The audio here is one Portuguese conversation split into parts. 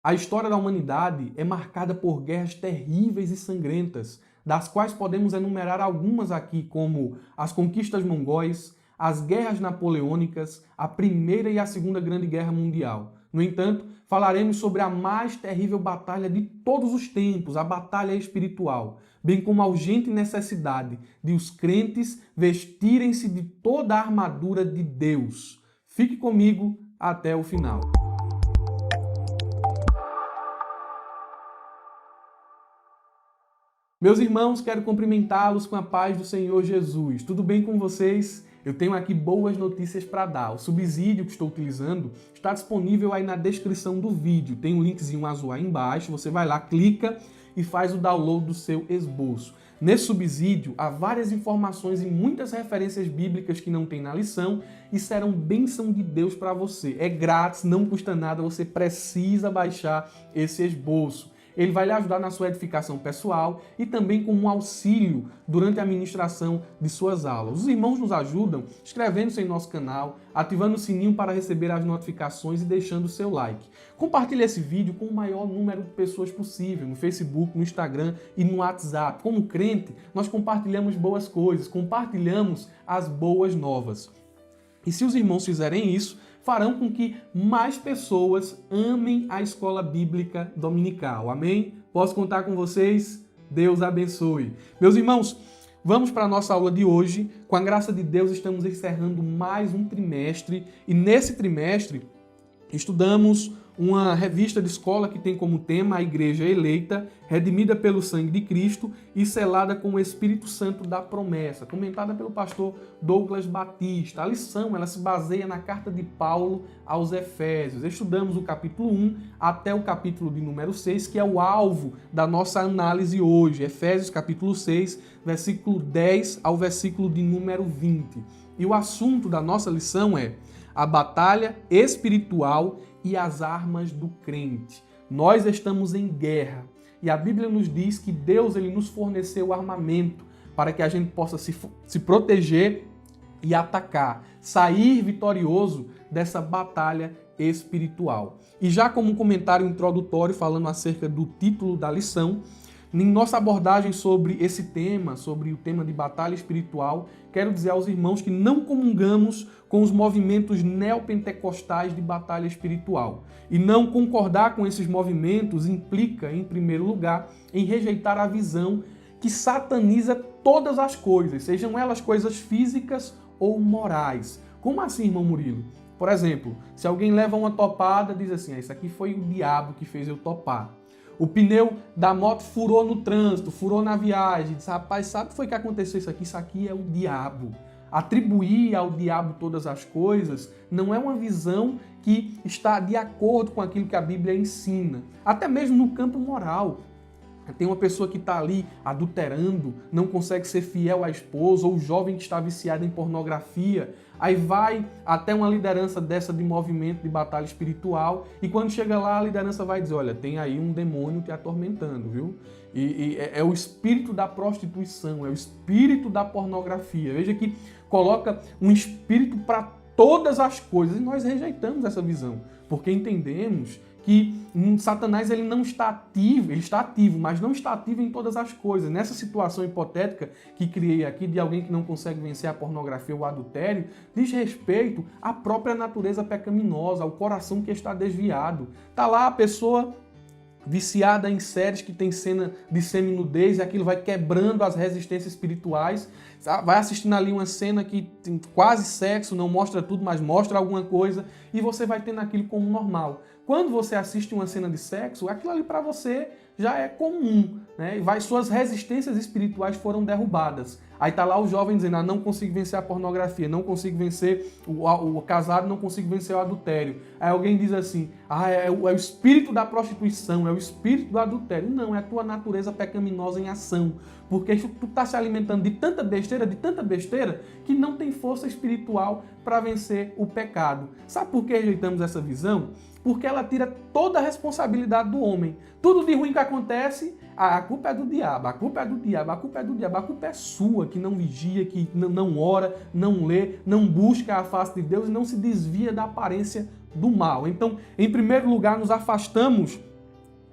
A história da humanidade é marcada por guerras terríveis e sangrentas, das quais podemos enumerar algumas aqui, como as conquistas mongóis, as guerras napoleônicas, a Primeira e a Segunda Grande Guerra Mundial. No entanto, falaremos sobre a mais terrível batalha de todos os tempos, a batalha espiritual, bem como a urgente necessidade de os crentes vestirem-se de toda a armadura de Deus. Fique comigo até o final. Meus irmãos, quero cumprimentá-los com a paz do Senhor Jesus. Tudo bem com vocês? Eu tenho aqui boas notícias para dar. O subsídio que estou utilizando está disponível aí na descrição do vídeo. Tem um linkzinho azul aí embaixo, você vai lá, clica e faz o download do seu esboço. Nesse subsídio, há várias informações e muitas referências bíblicas que não tem na lição e serão bênção de Deus para você. É grátis, não custa nada, você precisa baixar esse esboço. Ele vai lhe ajudar na sua edificação pessoal e também como um auxílio durante a ministração de suas aulas. Os irmãos nos ajudam inscrevendo-se em nosso canal, ativando o sininho para receber as notificações e deixando o seu like. Compartilhe esse vídeo com o maior número de pessoas possível, no Facebook, no Instagram e no WhatsApp. Como crente, nós compartilhamos boas coisas, compartilhamos as boas novas. E se os irmãos fizerem isso, farão com que mais pessoas amem a escola bíblica dominical. Amém? Posso contar com vocês? Deus abençoe. Meus irmãos, vamos para a nossa aula de hoje. Com a graça de Deus, estamos encerrando mais um trimestre e nesse trimestre estudamos uma revista de escola que tem como tema a Igreja Eleita, redimida pelo sangue de Cristo e selada com o Espírito Santo da promessa, comentada pelo pastor Douglas Batista. A lição ela se baseia na carta de Paulo aos Efésios. Estudamos o capítulo 1 até o capítulo de número 6, que é o alvo da nossa análise hoje. Efésios capítulo 6, versículo 10 ao versículo de número 20. E o assunto da nossa lição é a batalha espiritual e as armas do crente. Nós estamos em guerra e a Bíblia nos diz que Deus ele nos forneceu armamento para que a gente possa se proteger e atacar, sair vitorioso dessa batalha espiritual. E já como um comentário introdutório falando acerca do título da lição, em nossa abordagem sobre esse tema, sobre o tema de batalha espiritual, quero dizer aos irmãos que não comungamos com os movimentos neopentecostais de batalha espiritual. E não concordar com esses movimentos implica, em primeiro lugar, em rejeitar a visão que sataniza todas as coisas, sejam elas coisas físicas ou morais. Como assim, irmão Murilo? Por exemplo, se alguém leva uma topada, diz assim, isso aqui foi o diabo que fez eu topar. O pneu da moto furou no trânsito, furou na viagem. Diz, rapaz, sabe o que foi que aconteceu isso aqui? Isso aqui é o diabo. Atribuir ao diabo todas as coisas não é uma visão que está de acordo com aquilo que a Bíblia ensina. Até mesmo no campo moral. Tem uma pessoa que está ali adulterando, não consegue ser fiel à esposa, ou o jovem que está viciado em pornografia. Aí vai até uma liderança dessa de movimento de batalha espiritual e quando chega lá a liderança vai dizer, olha, tem aí um demônio te atormentando, viu? E é o espírito da prostituição, é o espírito da pornografia. Veja que coloca um espírito para todas as coisas e nós rejeitamos essa visão, porque entendemos que Satanás ele não está ativo, ele está ativo, mas não está ativo em todas as coisas. Nessa situação hipotética que criei aqui de alguém que não consegue vencer a pornografia ou o adultério, diz respeito à própria natureza pecaminosa, ao coração que está desviado. Está lá a pessoa viciada em séries que tem cena de semi-nudez e aquilo vai quebrando as resistências espirituais. Vai assistindo ali uma cena que tem quase sexo, não mostra tudo, mas mostra alguma coisa e você vai tendo aquilo como normal. Quando você assiste uma cena de sexo, aquilo ali para você já é comum, né? E suas resistências espirituais foram derrubadas. Aí tá lá o jovem dizendo, não consigo vencer a pornografia, não consigo vencer o casado, não consigo vencer o adultério. Aí alguém diz assim, é o espírito da prostituição, é o espírito do adultério. Não, é a tua natureza pecaminosa em ação. Porque tu tá se alimentando de tanta besteira, que não tem força espiritual para vencer o pecado. Sabe por que rejeitamos essa visão? Porque ela tira toda a responsabilidade do homem. Tudo de ruim que acontece, a culpa é do diabo, a culpa é do diabo, a culpa é do diabo, a culpa é sua, que não vigia, que não ora, não lê, não busca a face de Deus e não se desvia da aparência do mal. Então, em primeiro lugar, nos afastamos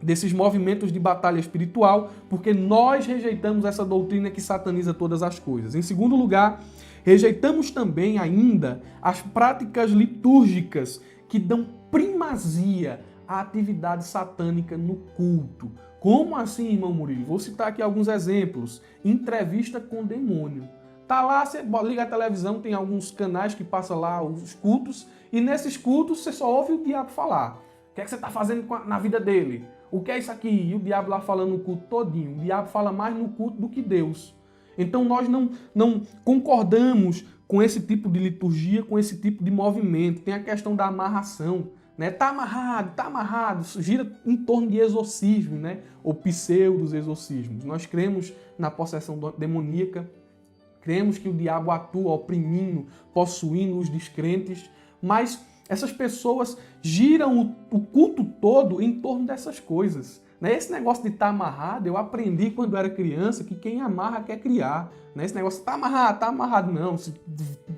desses movimentos de batalha espiritual, porque nós rejeitamos essa doutrina que sataniza todas as coisas. Em segundo lugar, rejeitamos também ainda as práticas litúrgicas que dão primazia à atividade satânica no culto. Como assim, irmão Murilo? Vou citar aqui alguns exemplos. Entrevista com demônio. Tá lá, você liga a televisão, tem alguns canais que passam lá os cultos, e nesses cultos você só ouve o diabo falar. O que é que você está fazendo na vida dele? O que é isso aqui? E o diabo lá falando no culto todinho. O diabo fala mais no culto do que Deus. Então nós não concordamos com esse tipo de liturgia, com esse tipo de movimento. Tem a questão da amarração, né? Tá amarrado. Isso gira em torno de exorcismo, né? Ou pseudos exorcismos. Nós cremos na possessão demoníaca, cremos que o diabo atua oprimindo, possuindo os descrentes, mas essas pessoas giram o culto todo em torno dessas coisas. Esse negócio de estar amarrado, eu aprendi quando era criança que quem amarra quer criar. Esse negócio tá amarrado. Não, se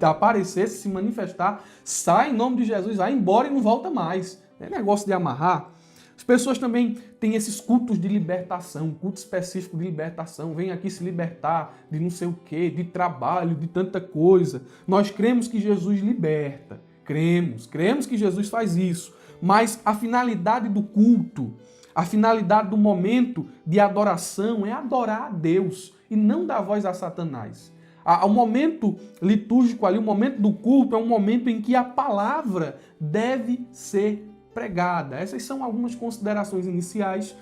aparecer, se manifestar, sai em nome de Jesus, vai embora e não volta mais. Negócio de amarrar. As pessoas também têm esses cultos de libertação, culto específico de libertação. Vem aqui se libertar de não sei o quê, de trabalho, de tanta coisa. Nós cremos que Jesus liberta. Cremos que Jesus faz isso, mas a finalidade do culto, a finalidade do momento de adoração é adorar a Deus e não dar voz a Satanás. O momento litúrgico ali, o momento do culto é um momento em que a palavra deve ser pregada. Essas são algumas considerações iniciais,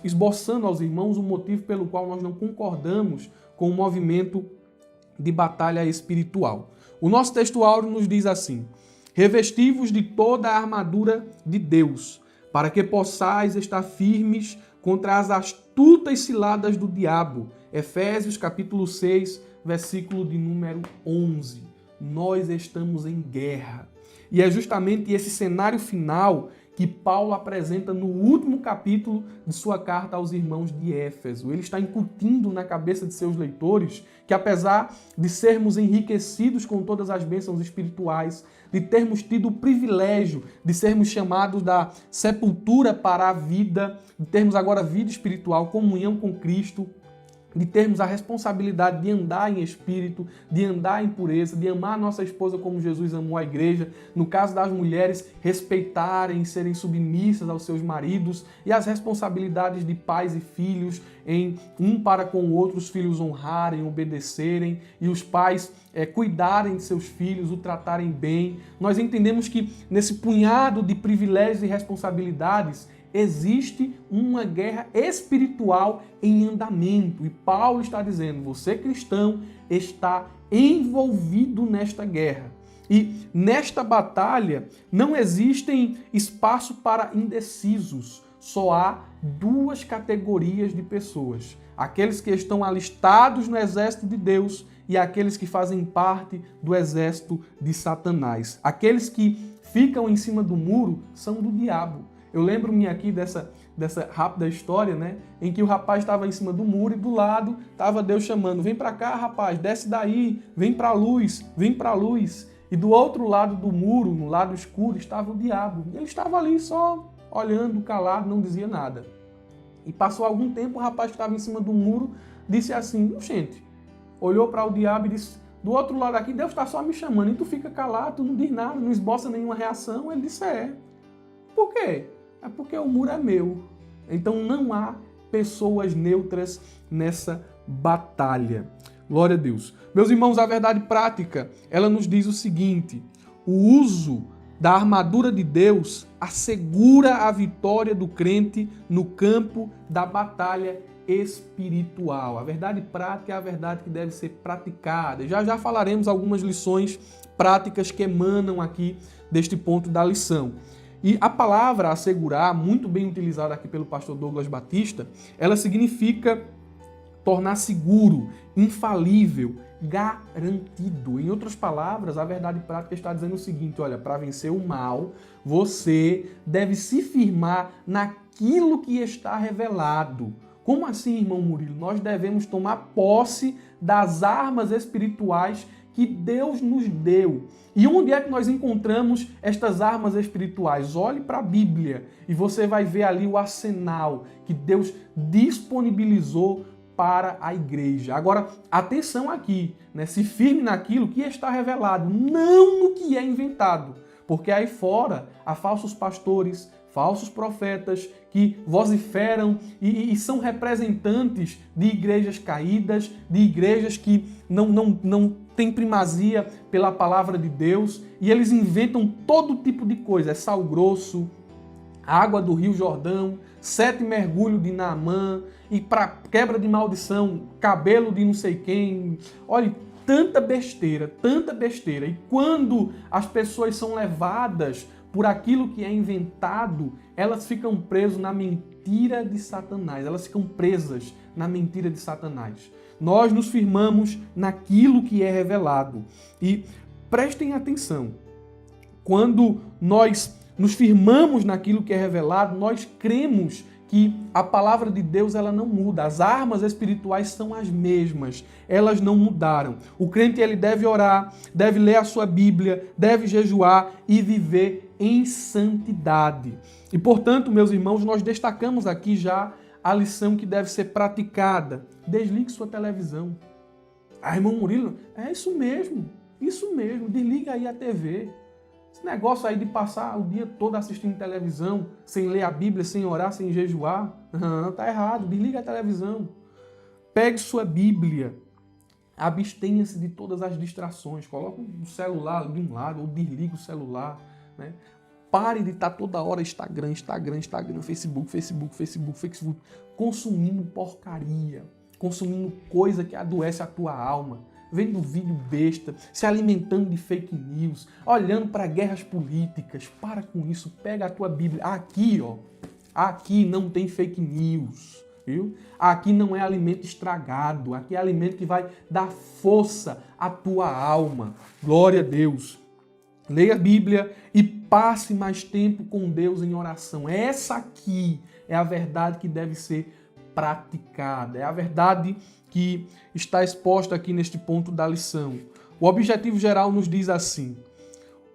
esboçando aos irmãos o motivo pelo qual nós não concordamos com o movimento de batalha espiritual. O nosso texto áureo nos diz assim: revesti-vos de toda a armadura de Deus, para que possais estar firmes contra as astutas ciladas do diabo. Efésios capítulo 6, versículo de número 11. Nós estamos em guerra. E é justamente esse cenário final que Paulo apresenta no último capítulo de sua carta aos irmãos de Éfeso. Ele está incutindo na cabeça de seus leitores que, apesar de sermos enriquecidos com todas as bênçãos espirituais, de termos tido o privilégio de sermos chamados da sepultura para a vida, de termos agora vida espiritual, comunhão com Cristo, de termos a responsabilidade de andar em espírito, de andar em pureza, de amar a nossa esposa como Jesus amou a igreja. No caso das mulheres, respeitarem, serem submissas aos seus maridos, e as responsabilidades de pais e filhos em um para com o outro, os filhos honrarem, obedecerem, e os pais cuidarem de seus filhos, o tratarem bem. Nós entendemos que nesse punhado de privilégios e responsabilidades existe uma guerra espiritual em andamento. E Paulo está dizendo, você cristão está envolvido nesta guerra. E nesta batalha não existem espaço para indecisos. Só há duas categorias de pessoas. Aqueles que estão alistados no exército de Deus e aqueles que fazem parte do exército de Satanás. Aqueles que ficam em cima do muro são do diabo. Eu lembro-me aqui dessa rápida história, né? Em que o rapaz estava em cima do muro e do lado estava Deus chamando: vem para cá, rapaz, desce daí, vem para a luz, vem para a luz. E do outro lado do muro, no lado escuro, estava o diabo. Ele estava ali só olhando, calado, não dizia nada. E passou algum tempo, o rapaz que estava em cima do muro disse assim: gente, olhou para o diabo e disse: do outro lado aqui, Deus está só me chamando, e tu fica calado, tu não diz nada, não esboça nenhuma reação. Ele disse: por quê? É porque o muro é meu. Então não há pessoas neutras nessa batalha. Glória a Deus. Meus irmãos, a verdade prática, ela nos diz o seguinte: o uso da armadura de Deus assegura a vitória do crente no campo da batalha espiritual. A verdade prática é a verdade que deve ser praticada. Já falaremos algumas lições práticas que emanam aqui deste ponto da lição. E a palavra assegurar, muito bem utilizada aqui pelo pastor Douglas Batista, ela significa tornar seguro, infalível, garantido. Em outras palavras, a verdade prática está dizendo o seguinte: olha, para vencer o mal, você deve se firmar naquilo que está revelado. Como assim, irmão Murilo? Nós devemos tomar posse das armas espirituais que Deus nos deu. E onde é que nós encontramos estas armas espirituais? Olhe para a Bíblia e você vai ver ali o arsenal que Deus disponibilizou para a igreja. Agora, atenção aqui, né? Se firme naquilo que está revelado, não no que é inventado. Porque aí fora há falsos pastores, falsos profetas que vociferam e são representantes de igrejas caídas, de igrejas que não têm primazia pela palavra de Deus, e eles inventam todo tipo de coisa. É sal grosso, água do Rio Jordão, 7 mergulhos de Naamã, e para quebra de maldição, cabelo de não sei quem. Olha, tanta besteira, tanta besteira. E quando as pessoas são levadas por aquilo que é inventado, elas ficam presas na mentira de Satanás. Elas ficam presas na mentira de Satanás. Nós nos firmamos naquilo que é revelado. E prestem atenção, quando nós nos firmamos naquilo que é revelado, nós cremos que a palavra de Deus ela não muda. As armas espirituais são as mesmas. Elas não mudaram. O crente ele deve orar, deve ler a sua Bíblia, deve jejuar e viver em santidade. E, portanto, meus irmãos, nós destacamos aqui já a lição que deve ser praticada. Desligue sua televisão. Ah, irmão Murilo, é isso mesmo. Desliga aí a TV. Esse negócio aí de passar o dia todo assistindo televisão, sem ler a Bíblia, sem orar, sem jejuar, tá errado. Desliga a televisão. Pegue sua Bíblia. Abstenha-se de todas as distrações. Coloque o celular de um lado ou desliga o celular, né? Pare de estar toda hora Instagram, Facebook, consumindo porcaria, consumindo coisa que adoece a tua alma, vendo vídeo besta, se alimentando de fake news, olhando para guerras políticas. Para com isso, pega a tua Bíblia. Aqui não tem fake news, viu? Aqui não é alimento estragado, aqui é alimento que vai dar força à tua alma. Glória a Deus. Leia a Bíblia e passe mais tempo com Deus em oração. Essa aqui é a verdade que deve ser praticada. É a verdade que está exposta aqui neste ponto da lição. O objetivo geral nos diz assim: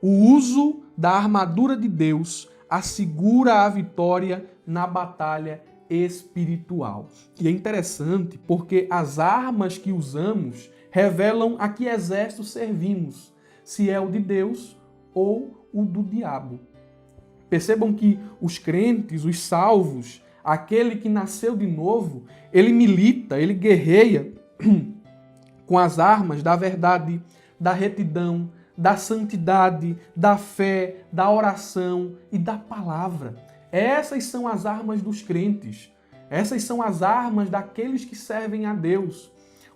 o uso da armadura de Deus assegura a vitória na batalha espiritual. E é interessante porque as armas que usamos revelam a que exército servimos, se é o de Deus ou o do diabo. Percebam que os crentes, os salvos, aquele que nasceu de novo, ele milita, ele guerreia com as armas da verdade, da retidão, da santidade, da fé, da oração e da palavra. Essas são as armas dos crentes. Essas são as armas daqueles que servem a Deus.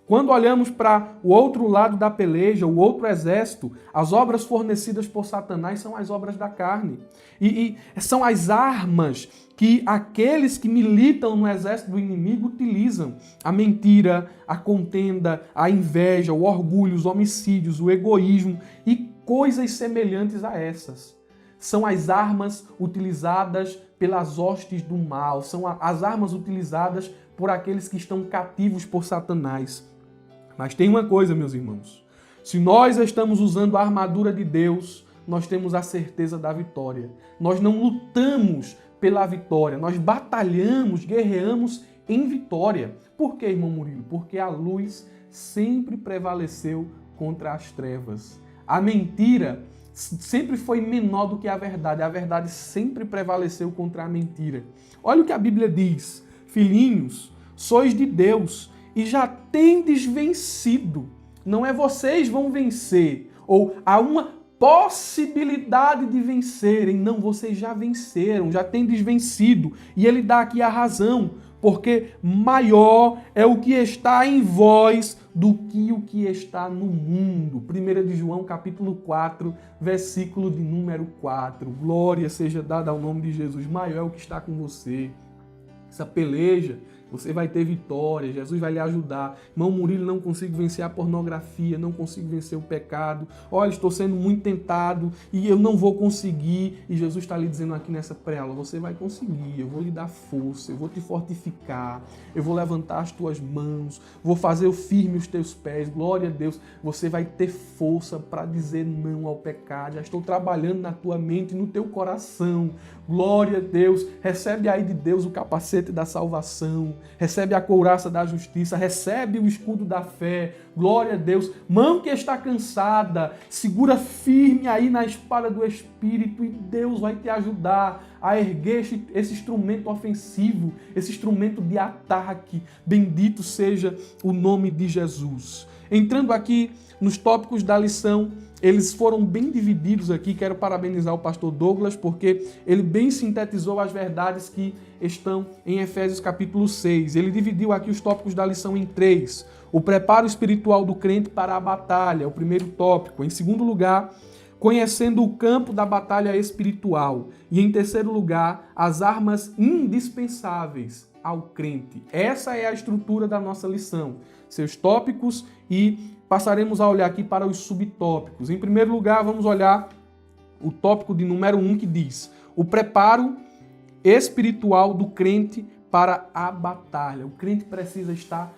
Quando olhamos para o outro lado da peleja, o outro exército, as obras fornecidas por Satanás são as obras da carne. E são as armas que aqueles que militam no exército do inimigo utilizam. A mentira, a contenda, a inveja, o orgulho, os homicídios, o egoísmo e coisas semelhantes a essas. São as armas utilizadas pelas hostes do mal, são as armas utilizadas por aqueles que estão cativos por Satanás. Mas tem uma coisa, meus irmãos. Se nós estamos usando a armadura de Deus, nós temos a certeza da vitória. Nós não lutamos pela vitória, nós batalhamos, guerreamos em vitória. Por quê, irmão Murilo? Porque a luz sempre prevaleceu contra as trevas. A mentira sempre foi menor do que a verdade sempre prevaleceu contra a mentira. Olha o que a Bíblia diz: filhinhos, sois de Deus e já tendes vencido. Não é vocês vão vencer, ou há uma possibilidade de vencerem. Não, vocês já venceram, já tendes vencido. E ele dá aqui a razão, porque maior é o que está em vós do que o que está no mundo. 1 de João, capítulo 4, versículo de número 4. Glória seja dada ao nome de Jesus. Maior é o que está com você. Essa peleja Você vai ter vitória, Jesus vai lhe ajudar. Irmão Murilo, não consigo vencer a pornografia, não consigo vencer o pecado. Olha, estou sendo muito tentado e eu não vou conseguir. E Jesus está lhe dizendo aqui nessa pré-aula, você vai conseguir, eu vou lhe dar força, eu vou te fortificar, eu vou levantar as tuas mãos, vou fazer firme os teus pés. Glória a Deus, você vai ter força para dizer não ao pecado. Já estou trabalhando na tua mente e no teu coração. Glória a Deus, recebe aí de Deus o capacete da salvação, recebe a couraça da justiça, recebe o escudo da fé. Glória a Deus, mão que está cansada, segura firme aí na espada do Espírito e Deus vai te ajudar a erguer esse instrumento ofensivo, esse instrumento de ataque. Bendito seja o nome de Jesus. Entrando aqui nos tópicos da lição, eles foram bem divididos aqui. Quero parabenizar o pastor Douglas, porque ele bem sintetizou as verdades que estão em Efésios capítulo 6. Ele dividiu aqui os tópicos da lição em 3. O preparo espiritual do crente para a batalha, o primeiro tópico. Em segundo lugar, conhecendo o campo da batalha espiritual. E em terceiro lugar, as armas indispensáveis ao crente. Essa é a estrutura da nossa lição. Seus tópicos e passaremos a olhar aqui para os subtópicos. Em primeiro lugar, vamos olhar o tópico de número 1 que diz: o preparo espiritual do crente para a batalha. O crente precisa estar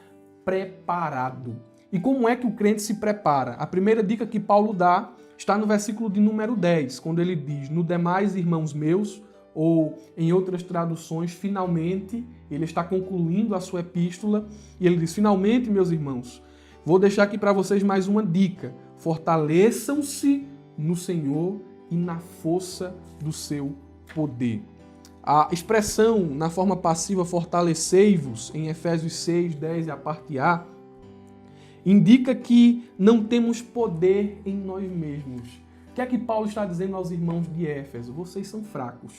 preparado. E como é que o crente se prepara? A primeira dica que Paulo dá está no versículo de número 10, quando ele diz: no demais, irmãos meus, ou em outras traduções, finalmente, ele está concluindo a sua epístola e ele diz: finalmente, meus irmãos, vou deixar aqui para vocês mais uma dica. Fortaleçam-se no Senhor e na força do seu poder. A expressão na forma passiva fortalecei-vos, em Efésios 6, 10 e a parte A, indica que não temos poder em nós mesmos. O que é que Paulo está dizendo aos irmãos de Éfeso? Vocês são fracos.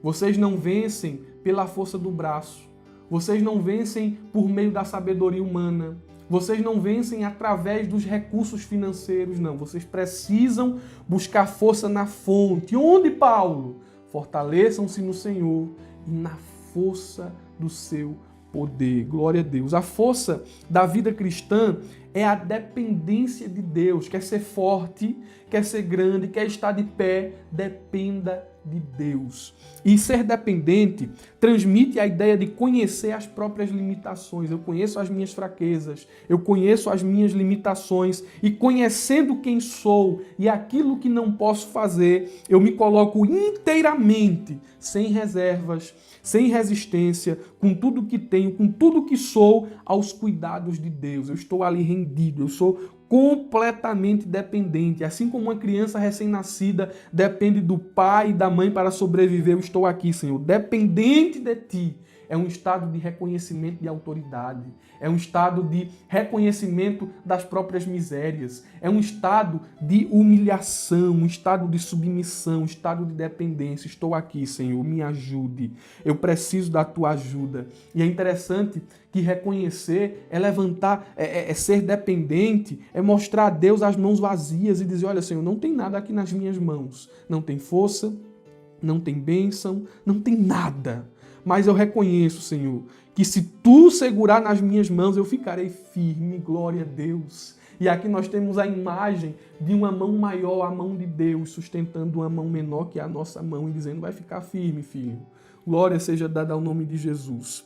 Vocês não vencem pela força do braço. Vocês não vencem por meio da sabedoria humana. Vocês não vencem através dos recursos financeiros, não. Vocês precisam buscar força na fonte. Onde, Paulo? Fortaleçam-se no Senhor e na força do seu poder. Glória a Deus. A força da vida cristã é a dependência de Deus. Quer ser forte, quer ser grande, quer estar de pé, dependa de Deus. E ser dependente transmite a ideia de conhecer as próprias limitações. Eu conheço as minhas fraquezas, eu conheço as minhas limitações e conhecendo quem sou e aquilo que não posso fazer, eu me coloco inteiramente, sem reservas, sem resistência, com tudo que tenho, com tudo que sou, aos cuidados de Deus. Eu estou ali rendido, eu sou completamente dependente. Assim como uma criança recém-nascida depende do pai e da mãe para sobreviver, eu estou aqui, Senhor, dependente de Ti. É um estado de reconhecimento de autoridade. É um estado de reconhecimento das próprias misérias. É um estado de humilhação, um estado de submissão, um estado de dependência. Estou aqui, Senhor, me ajude. Eu preciso da Tua ajuda. E é interessante que reconhecer é levantar, é ser dependente, é mostrar a Deus as mãos vazias e dizer: olha, Senhor, não tem nada aqui nas minhas mãos. Não tem força, não tem bênção, não tem nada. Mas eu reconheço, Senhor, que se Tu segurar nas minhas mãos, eu ficarei firme. Glória a Deus. E aqui nós temos a imagem de uma mão maior, a mão de Deus, sustentando uma mão menor que a nossa mão e dizendo: vai ficar firme, filho. Glória seja dada ao nome de Jesus.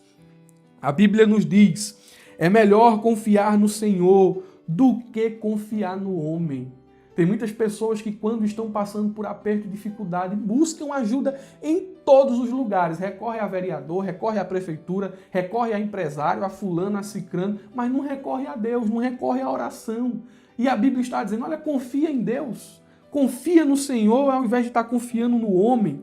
A Bíblia nos diz: é melhor confiar no Senhor do que confiar no homem. Tem muitas pessoas que, quando estão passando por aperto e dificuldade, buscam ajuda em todos os lugares. Recorre a vereador, recorre à prefeitura, recorre a empresário, a fulano, a cicrano, mas não recorre a Deus, não recorre à oração. E a Bíblia está dizendo: olha, confia em Deus, confia no Senhor ao invés de estar confiando no homem.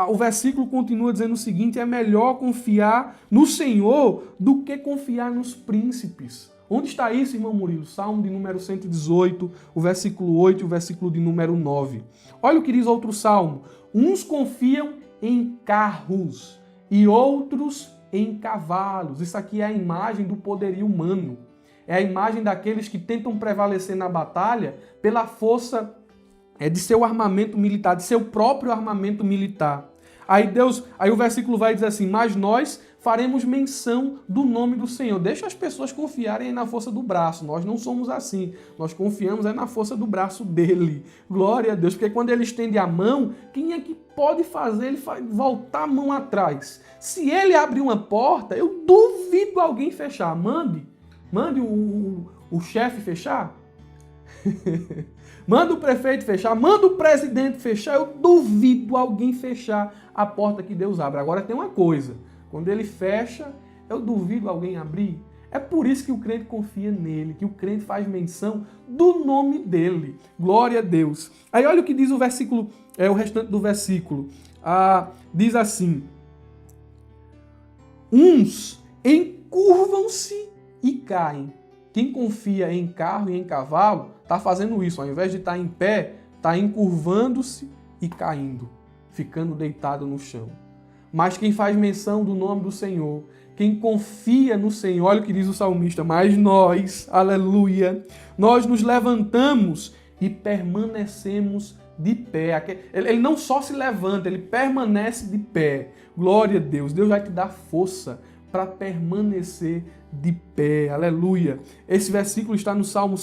O versículo continua dizendo o seguinte: é melhor confiar no Senhor do que confiar nos príncipes. Onde está isso, irmão Murilo? Salmo de número 118, o versículo 8 e o versículo de número 9. Olha o que diz outro salmo: uns confiam em carros e outros em cavalos. Isso aqui é a imagem do poderio humano. É a imagem daqueles que tentam prevalecer na batalha pela força de seu armamento militar, de seu próprio armamento militar. Aí o versículo vai dizer assim, mas nós faremos menção do nome do Senhor. Deixa as pessoas confiarem na força do braço. Nós não somos assim. Nós confiamos na força do braço dele. Glória a Deus. Porque quando ele estende a mão, quem é que pode fazer ele voltar a mão atrás? Se ele abrir uma porta, eu duvido alguém fechar. Mande o chefe fechar. Manda o prefeito fechar, manda o presidente fechar, eu duvido alguém fechar a porta que Deus abre. Agora tem uma coisa, quando ele fecha, eu duvido alguém abrir. É por isso que o crente confia nele, que o crente faz menção do nome dele. Glória a Deus. Aí olha o que diz o versículo, o restante do versículo. Diz assim, uns encurvam-se e caem. Quem confia em carro e em cavalo está fazendo isso. Ao invés de estar em pé, está encurvando-se e caindo, ficando deitado no chão. Mas quem faz menção do nome do Senhor, quem confia no Senhor, olha o que diz o salmista, mas nós, aleluia, nós nos levantamos e permanecemos de pé. Ele não só se levanta, ele permanece de pé. Glória a Deus. Deus vai te dar força para permanecer de pé. Aleluia. Esse versículo está no Salmo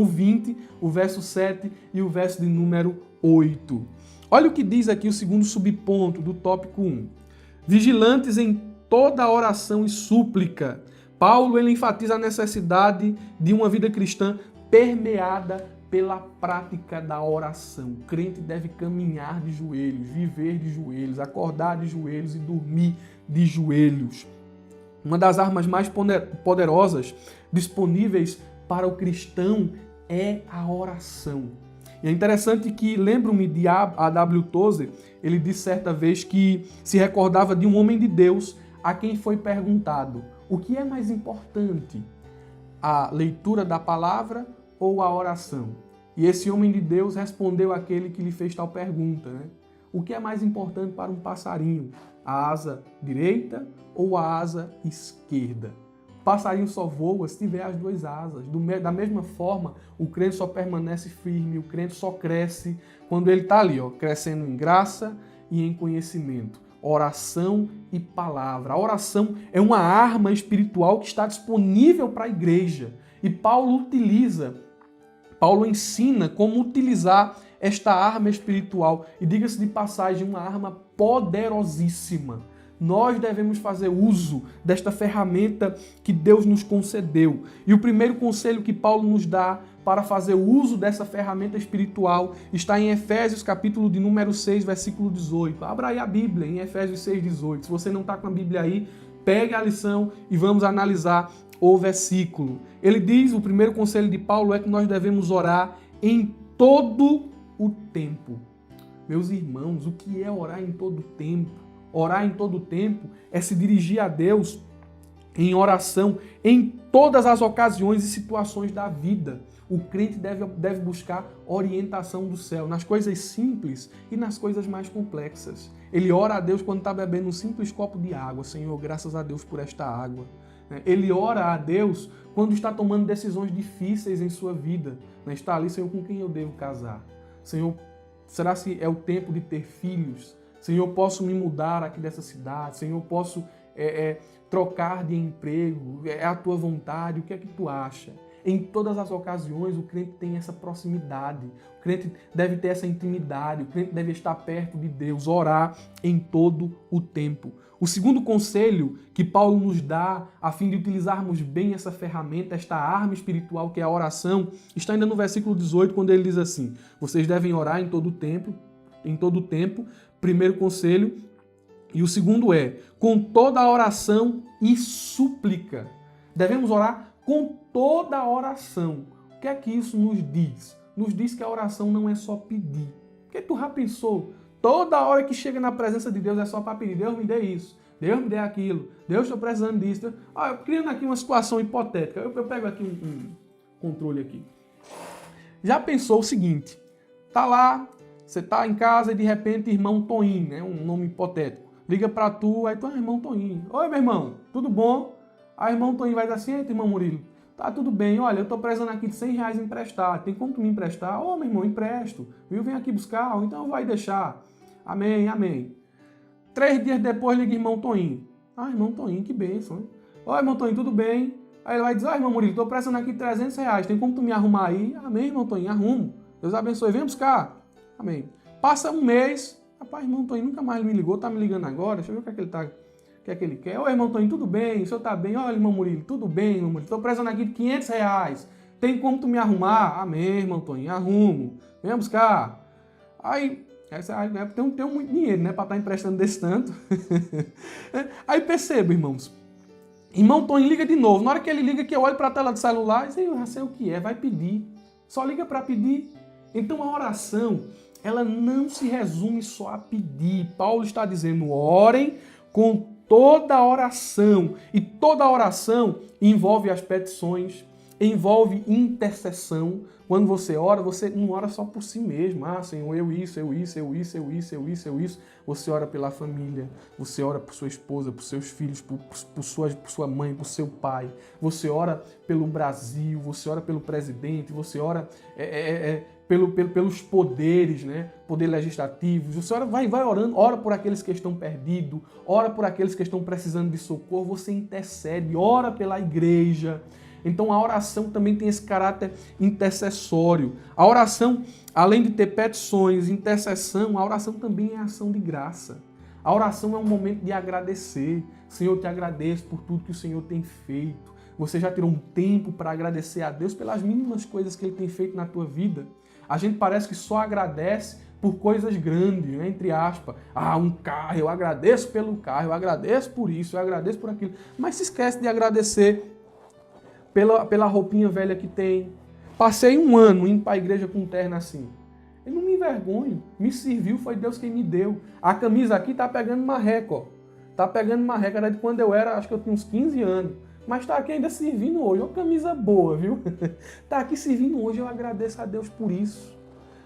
20, o verso 7 e o verso de número 8. Olha o que diz aqui o segundo subponto do tópico 1. Vigilantes em toda oração e súplica. Paulo ele enfatiza a necessidade de uma vida cristã permeada pela prática da oração. O crente deve caminhar de joelhos, viver de joelhos, acordar de joelhos e dormir de joelhos. Uma das armas mais poderosas disponíveis para o cristão é a oração. E é interessante que, lembro-me de A.W. Tozer, ele disse certa vez que se recordava de um homem de Deus a quem foi perguntado: o que é mais importante, a leitura da palavra ou a oração? E esse homem de Deus respondeu àquele que lhe fez tal pergunta, né? O que é mais importante para um passarinho? A asa direita ou a asa esquerda? O passarinho só voa se tiver as duas asas. Da mesma forma, o crente só permanece firme, o crente só cresce quando ele está ali, crescendo em graça e em conhecimento. Oração e palavra. A oração é uma arma espiritual que está disponível para a igreja. E Paulo ensina como utilizar esta arma espiritual. E diga-se de passagem, uma arma poderosíssima. Nós devemos fazer uso desta ferramenta que Deus nos concedeu. E o primeiro conselho que Paulo nos dá para fazer uso dessa ferramenta espiritual está em Efésios, capítulo de número 6, versículo 18. Abra aí a Bíblia, em Efésios 6, 18. Se você não está com a Bíblia aí, pegue a lição e vamos analisar o versículo. Ele diz, o primeiro conselho de Paulo é que nós devemos orar em todo o tempo. Meus irmãos, o que é orar em todo o tempo? Orar em todo o tempo é se dirigir a Deus em oração em todas as ocasiões e situações da vida. O crente deve buscar orientação do céu nas coisas simples e nas coisas mais complexas. Ele ora a Deus quando está bebendo um simples copo de água. Senhor, graças a Deus por esta água. Ele ora a Deus quando está tomando decisões difíceis em sua vida. Está ali, Senhor, com quem eu devo casar? Senhor, será que é o tempo de ter filhos? Senhor, posso me mudar aqui dessa cidade? Senhor, posso trocar de emprego? É a tua vontade? O que é que tu acha? Em todas as ocasiões, o crente tem essa proximidade. O crente deve ter essa intimidade. O crente deve estar perto de Deus, orar em todo o tempo. O segundo conselho que Paulo nos dá, a fim de utilizarmos bem essa ferramenta, esta arma espiritual que é a oração, está ainda no versículo 18, quando ele diz assim: vocês devem orar em todo o tempo. Primeiro conselho. E o segundo é, com toda a oração e súplica. Devemos orar com toda a oração. O que é que isso nos diz? Nos diz que a oração não é só pedir. Porque tu já pensou? Toda hora que chega na presença de Deus é só para pedir. Deus me dê isso. Deus me dê aquilo. Deus, estou precisando disso. Eu criando aqui uma situação hipotética. Eu pego aqui um controle aqui. Já pensou o seguinte? Tá lá, você tá em casa e de repente irmão Toninho, né? Um nome hipotético. Liga para tu, aí tu é irmão Toninho. Oi, meu irmão, tudo bom? Aí irmão Toninho vai dar assim: eita, irmão Murilo, tá tudo bem, olha, eu tô precisando aqui de R$100 emprestar. Tem como tu me emprestar? Ô, meu irmão, empresto. Viu? Vem aqui buscar, ou então vai deixar. Amém, amém. 3 dias depois liga irmão Toninho. Ah, irmão Toninho, que bênção, hein? Ó, irmão Toninho, tudo bem? Aí ele vai dizer, ó, irmão Murilo, tô precisando aqui R$300, tem como tu me arrumar aí? Amém, irmão Toninho, arrumo. Deus abençoe, vem buscar. Amém. Passa um mês, rapaz, irmão Toninho nunca mais me ligou, tá me ligando agora, deixa eu ver o que é que ele tá... O que é que ele quer? Ô, irmão Toninho, tudo bem? O senhor tá bem? Olha, irmão Murilo, tudo bem, irmão Murilo. Tô precisando aqui de R$500. Tem como tu me arrumar? Amém, irmão Toninho, arrumo. Venha buscar. Aí tem muito dinheiro, né? Pra estar emprestando desse tanto. Aí perceba, irmãos. Irmão Toninho liga de novo. Na hora que ele liga, que eu olho pra tela do celular, eu já sei o que é, vai pedir. Só liga para pedir. Então a oração, ela não se resume só a pedir. Paulo está dizendo, orem com toda oração. E toda oração envolve as petições, envolve intercessão. Quando você ora, você não ora só por si mesmo. Ah, Senhor, eu isso. Você ora pela família, você ora por sua esposa, por seus filhos, por sua mãe, por seu pai. Você ora pelo Brasil, você ora pelo presidente, você ora pelos poderes, né? Poder legislativo. Você ora, vai orando, ora por aqueles que estão perdidos, ora por aqueles que estão precisando de socorro, você intercede, ora pela igreja. Então a oração também tem esse caráter intercessório. A oração, além de ter petições, intercessão, a oração também é ação de graça. A oração é um momento de agradecer. Senhor, eu te agradeço por tudo que o Senhor tem feito. Você já tirou um tempo para agradecer a Deus pelas mínimas coisas que Ele tem feito na tua vida. A gente parece que só agradece por coisas grandes, né? Entre aspas. Ah, um carro, eu agradeço pelo carro, eu agradeço por isso, eu agradeço por aquilo. Mas se esquece de agradecer pela roupinha velha que tem. Passei um ano indo para a igreja com terno assim. Eu não me envergonho. Me serviu, foi Deus quem me deu. A camisa aqui tá pegando marreca, ó. Tá pegando marreca. Era de quando eu era, acho que eu tinha uns 15 anos. Mas tá aqui ainda servindo hoje. Uma camisa boa, viu? Tá aqui servindo hoje, eu agradeço a Deus por isso.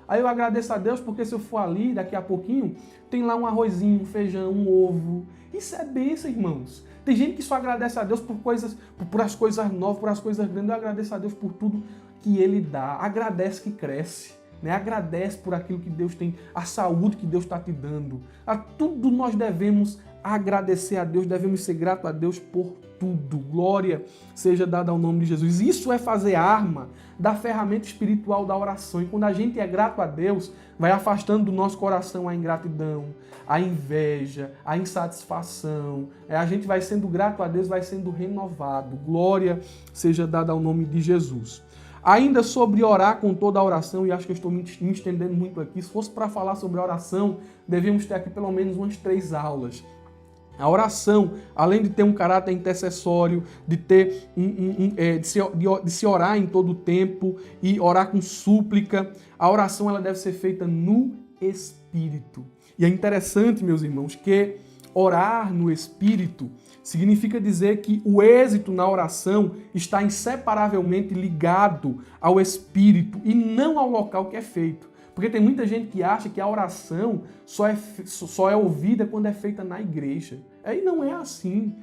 Aí eu agradeço a Deus porque se eu for ali, daqui a pouquinho, tem lá um arrozinho, um feijão, um ovo. Isso é bênção, irmãos. Tem gente que só agradece a Deus por as coisas novas, por as coisas grandes. Eu agradeço a Deus por tudo que Ele dá. Agradece que cresce, né? Agradece por aquilo que Deus tem, a saúde que Deus está te dando. A tudo nós devemos agradecer a Deus, devemos ser gratos a Deus por tudo. Glória seja dada ao nome de Jesus. Isso é fazer arma da ferramenta espiritual da oração. E quando a gente é grato a Deus, vai afastando do nosso coração a ingratidão, a inveja, a insatisfação. A gente vai sendo grato a Deus, vai sendo renovado. Glória seja dada ao nome de Jesus. Ainda sobre orar com toda a oração, e acho que eu estou me estendendo muito aqui, se fosse para falar sobre oração, devemos ter aqui pelo menos umas 3 aulas. A oração, além de ter um caráter intercessório, de ter de se orar em todo o tempo e orar com súplica, a oração ela deve ser feita no Espírito. E é interessante, meus irmãos, que orar no Espírito significa dizer que o êxito na oração está inseparavelmente ligado ao Espírito e não ao local que é feito. Porque tem muita gente que acha que a oração só é ouvida quando é feita na igreja. Aí não é assim.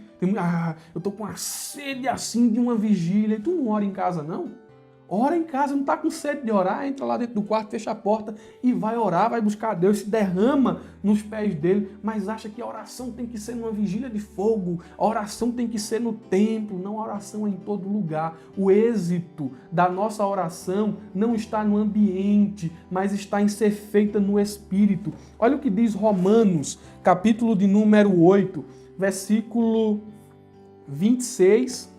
Eu tô com uma sede assim de uma vigília. E tu não ora em casa, não? Ora em casa, não tá com sede de orar, entra lá dentro do quarto, fecha a porta e vai orar, vai buscar a Deus, se derrama nos pés dele, mas acha que a oração tem que ser numa vigília de fogo, a oração tem que ser no templo, não, a oração é em todo lugar. O êxito da nossa oração não está no ambiente, mas está em ser feita no Espírito. Olha o que diz Romanos, capítulo de número 8, versículo 26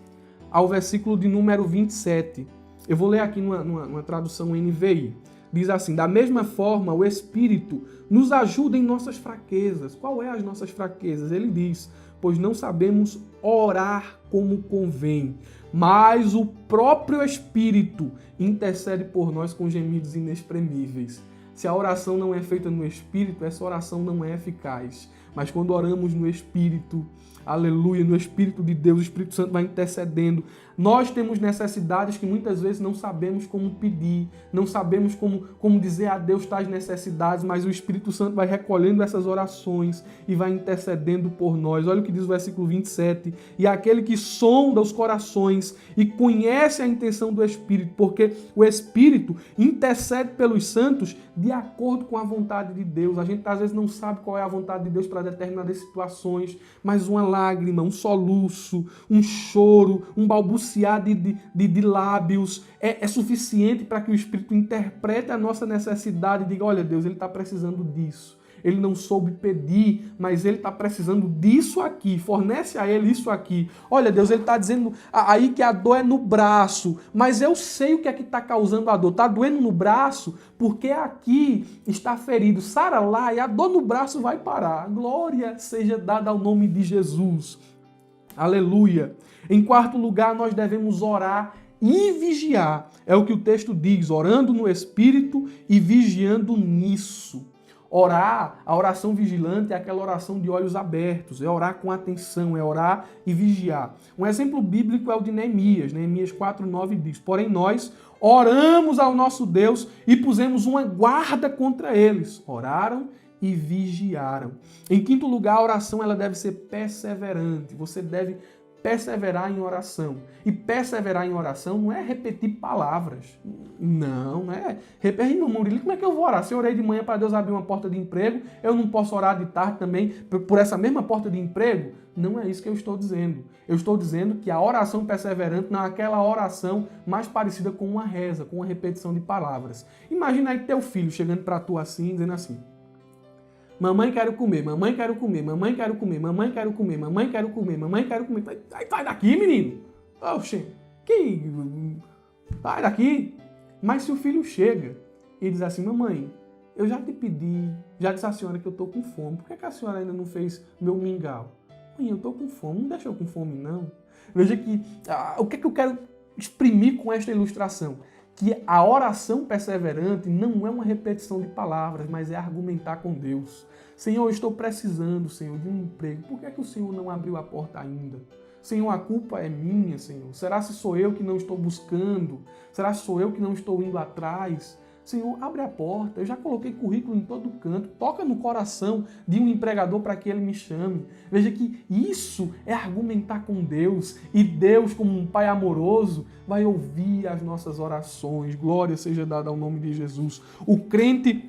ao versículo de número 27. Eu vou ler aqui numa tradução NVI. Diz assim, da mesma forma, o Espírito nos ajuda em nossas fraquezas. Qual é as nossas fraquezas? Ele diz, pois não sabemos orar como convém, mas o próprio Espírito intercede por nós com gemidos inexprimíveis. Se a oração não é feita no Espírito, essa oração não é eficaz. Mas quando oramos no Espírito, aleluia, no Espírito de Deus, o Espírito Santo vai intercedendo. Nós temos necessidades que muitas vezes não sabemos como pedir, não sabemos como dizer a Deus tais necessidades, mas o Espírito Santo vai recolhendo essas orações e vai intercedendo por nós. Olha o que diz o versículo 27. E aquele que sonda os corações e conhece a intenção do Espírito, porque o Espírito intercede pelos santos de acordo com a vontade de Deus. A gente às vezes não sabe qual é a vontade de Deus para contra determinadas situações, mas uma lágrima, um soluço, um choro, um balbuciar de lábios é suficiente para que o Espírito interprete a nossa necessidade e diga, olha Deus, ele está precisando disso. Ele não soube pedir, mas ele está precisando disso aqui. Fornece a ele isso aqui. Olha, Deus, ele está dizendo aí que a dor é no braço, mas eu sei o que é que está causando a dor. Está doendo no braço porque aqui está ferido. Sara lá e a dor no braço vai parar. Glória seja dada ao nome de Jesus. Aleluia. Em quarto lugar, nós devemos orar e vigiar. É o que o texto diz, orando no Espírito e vigiando nisso. Orar, a oração vigilante é aquela oração de olhos abertos, é orar com atenção, é orar e vigiar. Um exemplo bíblico é o de Neemias. Neemias 4:9 diz, porém nós oramos ao nosso Deus e pusemos uma guarda contra eles. Oraram e vigiaram. Em quinto lugar, a oração ela deve ser perseverante. Você deve perseverar em oração. E perseverar em oração não é repetir palavras. Não é. Repetir, meu Murilo, como é que eu vou orar? Se eu orei de manhã para Deus abrir uma porta de emprego, eu não posso orar de tarde também por essa mesma porta de emprego? Não é isso que eu estou dizendo. Eu estou dizendo que a oração perseverante não é aquela oração mais parecida com uma reza, com uma repetição de palavras. Imagina aí teu filho chegando para tu assim, dizendo assim, mamãe quero comer, mamãe quero comer, mamãe quero comer, mamãe quero comer, mamãe quero comer, mamãe quero comer. Sai daqui, menino! Oxe, sai daqui! Mas se o filho chega e diz assim, mamãe, eu já te pedi, já disse à senhora que eu estou com fome, por que a senhora ainda não fez meu mingau? Mãe, eu estou com fome, não deixa eu com fome não. Veja que, o que é que eu quero exprimir com esta ilustração? Que a oração perseverante não é uma repetição de palavras, mas é argumentar com Deus. Senhor, eu estou precisando, Senhor, de um emprego. Por que é que o Senhor não abriu a porta ainda? Senhor, a culpa é minha, Senhor. Será se sou eu que não estou buscando? Será se sou eu que não estou indo atrás? Senhor, abre a porta. Eu já coloquei currículo em todo canto. Toca no coração de um empregador para que ele me chame. Veja que isso é argumentar com Deus. E Deus, como um Pai amoroso, vai ouvir as nossas orações. Glória seja dada ao nome de Jesus. O crente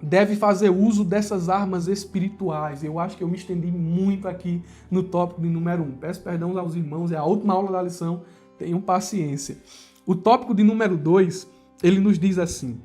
deve fazer uso dessas armas espirituais. Eu acho que eu me estendi muito aqui no tópico de número 1. Peço perdão aos irmãos, é a última aula da lição. Tenham paciência. O tópico de número 2... ele nos diz assim,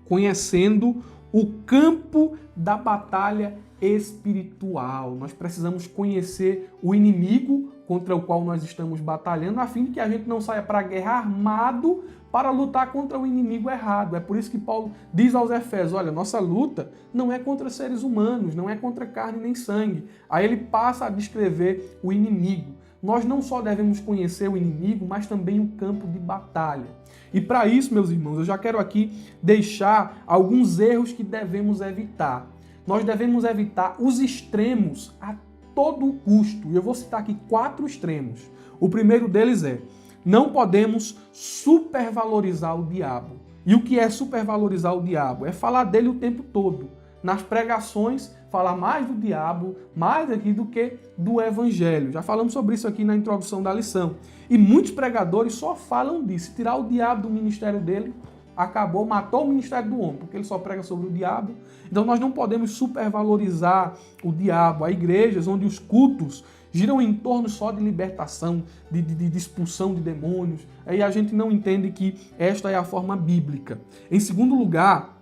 conhecendo o campo da batalha espiritual. Nós precisamos conhecer o inimigo contra o qual nós estamos batalhando, a fim de que a gente não saia para a guerra armado para lutar contra o inimigo errado. É por isso que Paulo diz aos Efésios, olha, nossa luta não é contra seres humanos, não é contra carne nem sangue. Aí ele passa a descrever o inimigo. Nós não só devemos conhecer o inimigo, mas também o campo de batalha. E para isso, meus irmãos, eu já quero aqui deixar alguns erros que devemos evitar. Nós devemos evitar os extremos a todo custo. E eu vou citar aqui 4 extremos. O primeiro deles é, não podemos supervalorizar o diabo. E o que é supervalorizar o diabo? É falar dele o tempo todo. Nas pregações, falar mais do diabo, mais aqui do que do evangelho. Já falamos sobre isso aqui na introdução da lição. E muitos pregadores só falam disso. Tirar o diabo do ministério dele, acabou, matou o ministério do homem, porque ele só prega sobre o diabo. Então nós não podemos supervalorizar o diabo. Há igrejas onde os cultos giram em torno só de libertação, de expulsão de demônios. Aí a gente não entende que esta é a forma bíblica. Em segundo lugar,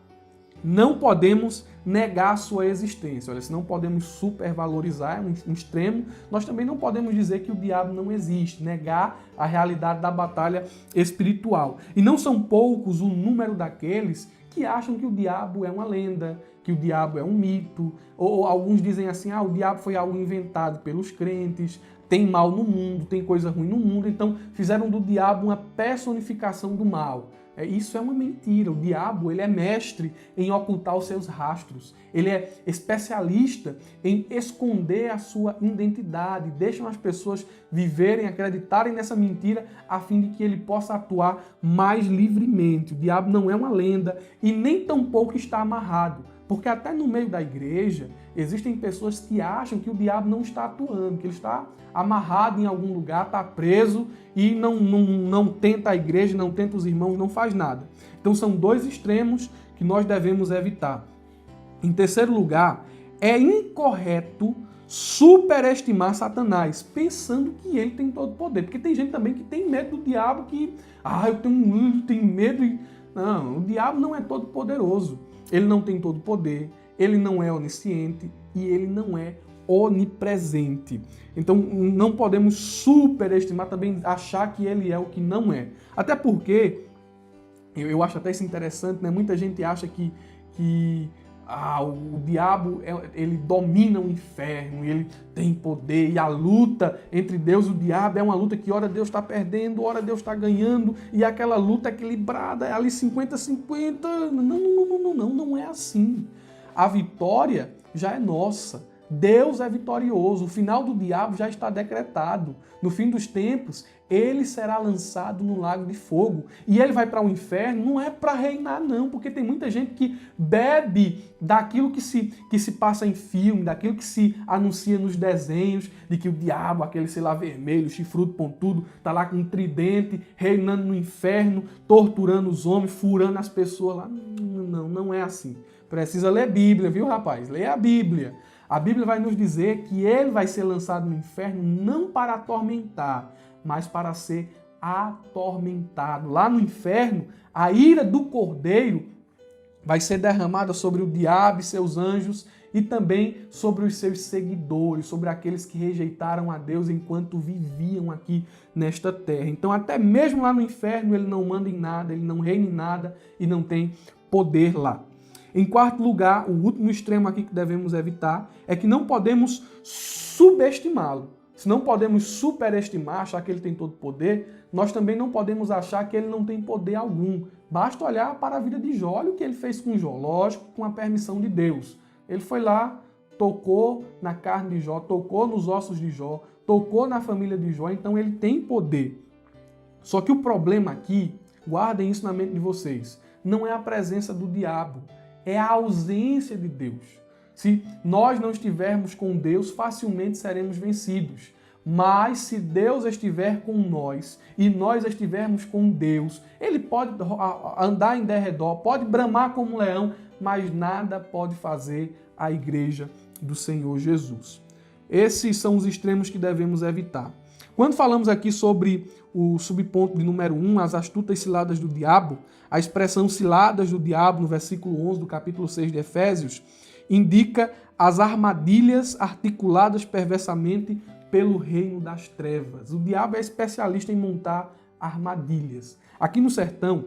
não podemos negar a sua existência. Olha, se não podemos supervalorizar, é um extremo, nós também não podemos dizer que o diabo não existe, negar a realidade da batalha espiritual. E não são poucos o número daqueles que acham que o diabo é uma lenda, que o diabo é um mito, ou alguns dizem assim, o diabo foi algo inventado pelos crentes, tem mal no mundo, tem coisa ruim no mundo, então fizeram do diabo uma personificação do mal. Isso é uma mentira. O diabo, ele é mestre em ocultar os seus rastros. Ele é especialista em esconder a sua identidade. Deixam as pessoas viverem, acreditarem nessa mentira, a fim de que ele possa atuar mais livremente. O diabo não é uma lenda e nem tampouco está amarrado. Porque até no meio da igreja, existem pessoas que acham que o diabo não está atuando, que ele está amarrado em algum lugar, está preso e não tenta a igreja, não tenta os irmãos, não faz nada. Então são 2 extremos que nós devemos evitar. Em terceiro lugar, é incorreto superestimar Satanás, pensando que ele tem todo o poder. Porque tem gente também que tem medo do diabo, que, eu tenho medo. Não, o diabo não é todo poderoso. Ele não tem todo o poder, ele não é onisciente e ele não é onipresente. Então não podemos superestimar também, achar que ele é o que não é. Até porque, eu acho até isso interessante, né? Muita gente acha que o diabo, ele domina o inferno, ele tem poder, e a luta entre Deus e o diabo é uma luta que ora Deus está perdendo, ora Deus está ganhando, e aquela luta equilibrada, é ali 50-50. Não é assim. A vitória já é nossa. Deus é vitorioso, o final do diabo já está decretado. No fim dos tempos, ele será lançado no lago de fogo. E ele vai para o inferno, não é para reinar não, porque tem muita gente que bebe daquilo que se passa em filme, daquilo que se anuncia nos desenhos, de que o diabo, aquele, sei lá, vermelho, chifrudo, pontudo, está lá com um tridente, reinando no inferno, torturando os homens, furando as pessoas lá. Não é assim. Precisa ler Bíblia, viu, rapaz? Leia a Bíblia. A Bíblia vai nos dizer que ele vai ser lançado no inferno não para atormentar, mas para ser atormentado. Lá no inferno, a ira do Cordeiro vai ser derramada sobre o diabo e seus anjos e também sobre os seus seguidores, sobre aqueles que rejeitaram a Deus enquanto viviam aqui nesta terra. Então, até mesmo lá no inferno, ele não manda em nada, ele não reina em nada e não tem poder lá. Em quarto lugar, o último extremo aqui que devemos evitar é que não podemos subestimá-lo. Se não podemos superestimar, achar que ele tem todo poder, nós também não podemos achar que ele não tem poder algum. Basta olhar para a vida de Jó, olha o que ele fez com Jó, lógico, com a permissão de Deus. Ele foi lá, tocou na carne de Jó, tocou nos ossos de Jó, tocou na família de Jó, então ele tem poder. Só que o problema aqui, guardem isso na mente de vocês, não é a presença do diabo, é a ausência de Deus. Se nós não estivermos com Deus, facilmente seremos vencidos. Mas se Deus estiver com nós e nós estivermos com Deus, ele pode andar em derredor, pode bramar como um leão, mas nada pode fazer a igreja do Senhor Jesus. Esses são os extremos que devemos evitar. Quando falamos aqui sobre o subponto de número 1, as astutas ciladas do diabo, a expressão ciladas do diabo no versículo 11 do capítulo 6 de Efésios, indica as armadilhas articuladas perversamente pelo reino das trevas. O diabo é especialista em montar armadilhas. Aqui no sertão,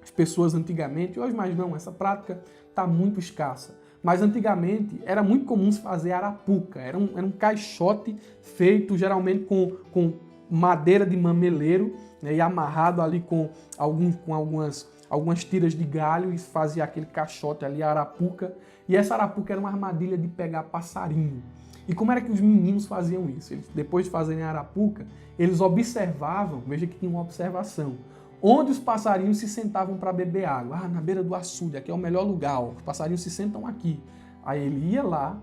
as pessoas antigamente, hoje mais não, essa prática está muito escassa. Mas antigamente era muito comum se fazer arapuca. Era um caixote feito geralmente com madeira de mameleiro, né, e amarrado ali com algumas tiras de galho e fazia aquele caixote ali, a arapuca. E essa arapuca era uma armadilha de pegar passarinho. E como era que os meninos faziam isso? Eles, depois de fazerem a arapuca, eles observavam, veja que tinha uma observação, onde os passarinhos se sentavam para beber água. Na beira do açude, aqui é o melhor lugar, os passarinhos se sentam aqui. Aí ele ia lá,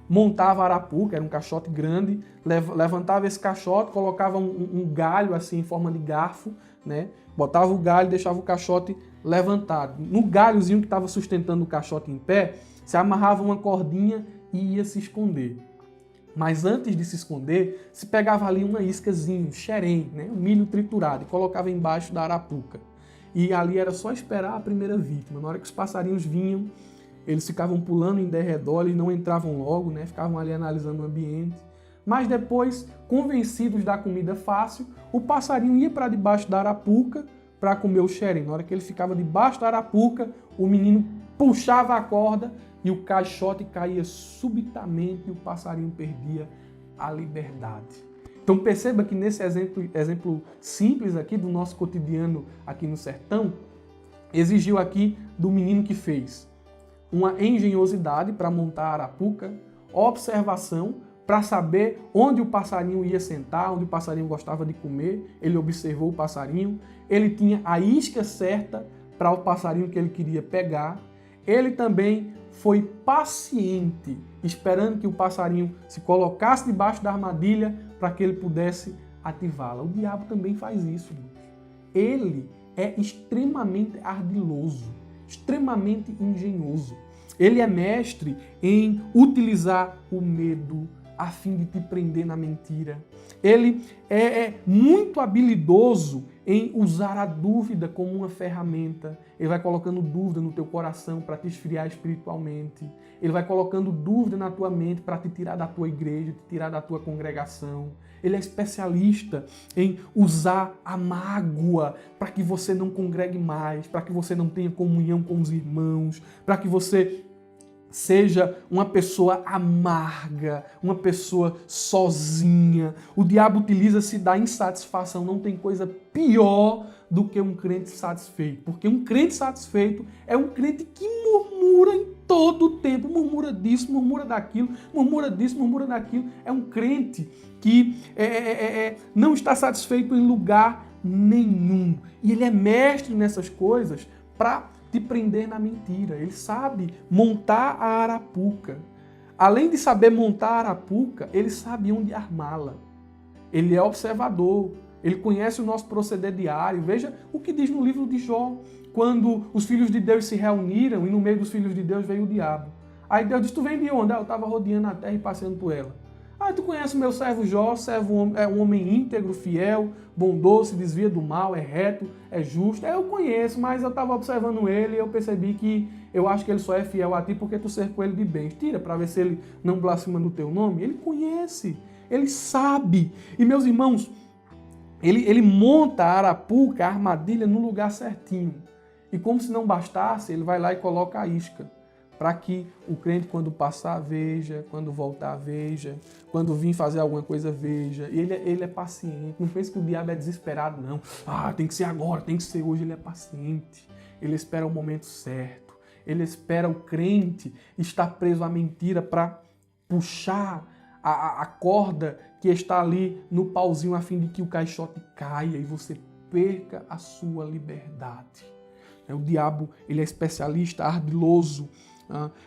montava a arapuca, era um caixote grande, levantava esse caixote, colocava um galho assim em forma de garfo, né? Botava o galho e deixava o caixote levantado. No galhozinho que estava sustentando o caixote em pé, se amarrava uma cordinha e ia se esconder. Mas antes de se esconder, se pegava ali uma iscazinha, um xerém, né? Um milho triturado, e colocava embaixo da arapuca. E ali era só esperar a primeira vítima. Na hora que os passarinhos vinham, eles ficavam pulando em derredor, eles não entravam logo, né? Ficavam ali analisando o ambiente. Mas depois, convencidos da comida fácil, o passarinho ia para debaixo da arapuca para comer o xerém. Na hora que ele ficava debaixo da arapuca, o menino puxava a corda e o caixote caía subitamente e o passarinho perdia a liberdade. Então perceba que nesse exemplo simples aqui do nosso cotidiano aqui no sertão, exigiu aqui do menino que fez uma engenhosidade para montar a arapuca, observação para saber onde o passarinho ia sentar, onde o passarinho gostava de comer. Ele observou o passarinho, ele tinha a isca certa para o passarinho que ele queria pegar. Ele também foi paciente, esperando que o passarinho se colocasse debaixo da armadilha para que ele pudesse ativá-la. O diabo também faz isso, gente. Ele é extremamente ardiloso, extremamente engenhoso. Ele é mestre em utilizar o medo a fim de te prender na mentira. Ele é muito habilidoso em usar a dúvida como uma ferramenta. Ele vai colocando dúvida no teu coração para te esfriar espiritualmente. Ele vai colocando dúvida na tua mente para te tirar da tua igreja, te tirar da tua congregação. Ele é especialista em usar a mágoa para que você não congregue mais, para que você não tenha comunhão com os irmãos, para que você seja uma pessoa amarga, uma pessoa sozinha. O diabo utiliza-se da insatisfação. Não tem coisa pior do que um crente satisfeito. Porque um crente satisfeito é um crente que murmura em todo o tempo. Murmura disso, murmura daquilo, murmura disso, murmura daquilo. É um crente que não está satisfeito em lugar nenhum. E ele é mestre nessas coisas para te prender na mentira. Ele sabe montar a arapuca. Além de saber montar a arapuca, ele sabe onde armá-la. Ele é observador. Ele conhece o nosso proceder diário. Veja o que diz no livro de Jó. Quando os filhos de Deus se reuniram e no meio dos filhos de Deus veio o diabo. Aí Deus disse, tu vem de onde? Eu estava rodeando a terra e passeando por ela. Tu conhece o meu servo Jó, é um homem íntegro, fiel, bondoso, se desvia do mal, é reto, é justo. Eu conheço, mas eu estava observando ele e eu percebi que eu acho que ele só é fiel a ti porque tu cercou ele de bens. Tira para ver se ele não blasfema no teu nome. Ele conhece, ele sabe. E meus irmãos, ele monta a arapuca, a armadilha no lugar certinho. E como se não bastasse, ele vai lá e coloca a isca. Para que o crente, quando passar, veja, quando voltar, veja, quando vir fazer alguma coisa, veja. E ele é paciente. Não pense que o diabo é desesperado, não. Tem que ser agora, tem que ser hoje. Ele é paciente. Ele espera o momento certo. Ele espera o crente estar preso à mentira para puxar a corda que está ali no pauzinho a fim de que o caixote caia e você perca a sua liberdade. O diabo, ele é especialista, ardiloso.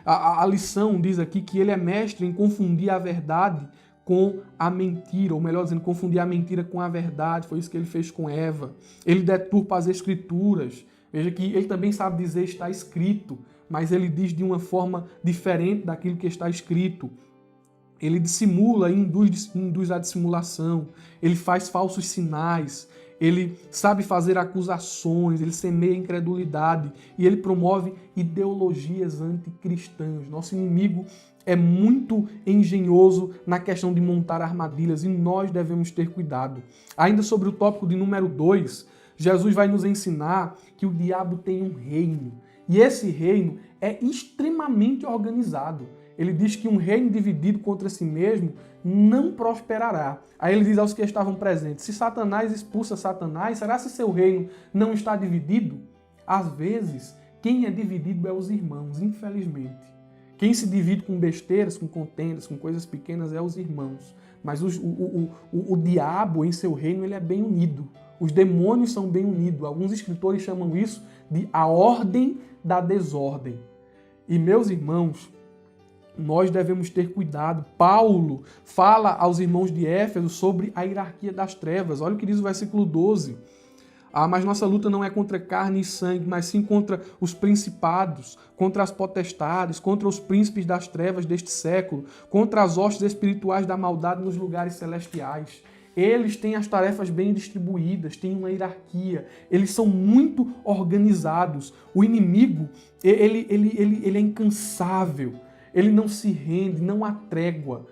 A lição diz aqui que ele é mestre em confundir a verdade com a mentira, ou melhor dizendo, confundir a mentira com a verdade. Foi isso que ele fez com Eva. Ele deturpa as escrituras. Veja que ele também sabe dizer está escrito, mas ele diz de uma forma diferente daquilo que está escrito. Ele dissimula e induz a dissimulação. Ele faz falsos sinais. Ele sabe fazer acusações, ele semeia incredulidade e ele promove ideologias anticristãs. Nosso inimigo é muito engenhoso na questão de montar armadilhas e nós devemos ter cuidado. Ainda sobre o tópico de número 2, Jesus vai nos ensinar que o diabo tem um reino e esse reino é extremamente organizado. Ele diz que um reino dividido contra si mesmo não prosperará. Aí ele diz aos que estavam presentes, se Satanás expulsa Satanás, será que seu reino não está dividido? Às vezes, quem é dividido é os irmãos, infelizmente. Quem se divide com besteiras, com contendas, com coisas pequenas é os irmãos. Mas o diabo em seu reino ele é bem unido. Os demônios são bem unidos. Alguns escritores chamam isso de a ordem da desordem. E meus irmãos, nós devemos ter cuidado. Paulo fala aos irmãos de Éfeso sobre a hierarquia das trevas. Olha o que diz o versículo 12. Mas nossa luta não é contra carne e sangue, mas sim contra os principados, contra as potestades, contra os príncipes das trevas deste século, contra as hostes espirituais da maldade nos lugares celestiais. Eles têm as tarefas bem distribuídas, têm uma hierarquia, eles são muito organizados. O inimigo, ele é incansável. Ele não se rende, não há trégua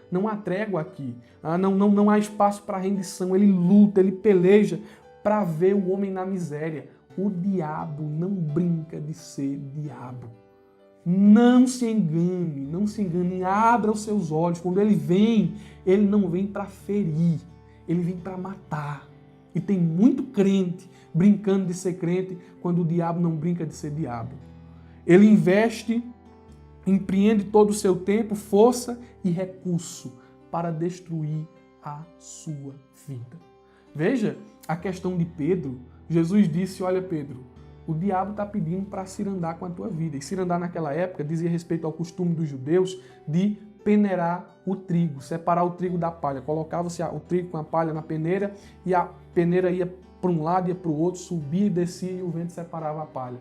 aqui. Não há espaço para rendição, ele luta, ele peleja para ver o homem na miséria. O diabo não brinca de ser diabo. Não se engane, abra os seus olhos. Quando ele vem, ele não vem para ferir, ele vem para matar. E tem muito crente brincando de ser crente quando o diabo não brinca de ser diabo. Ele empreende todo o seu tempo, força e recurso para destruir a sua vida. Veja a questão de Pedro. Jesus disse, olha Pedro, o diabo está pedindo para cirandar com a tua vida. E cirandar naquela época dizia respeito ao costume dos judeus de peneirar o trigo, separar o trigo da palha. Colocava-se o trigo com a palha na peneira e a peneira ia para um lado, ia para o outro, subia e descia e o vento separava a palha.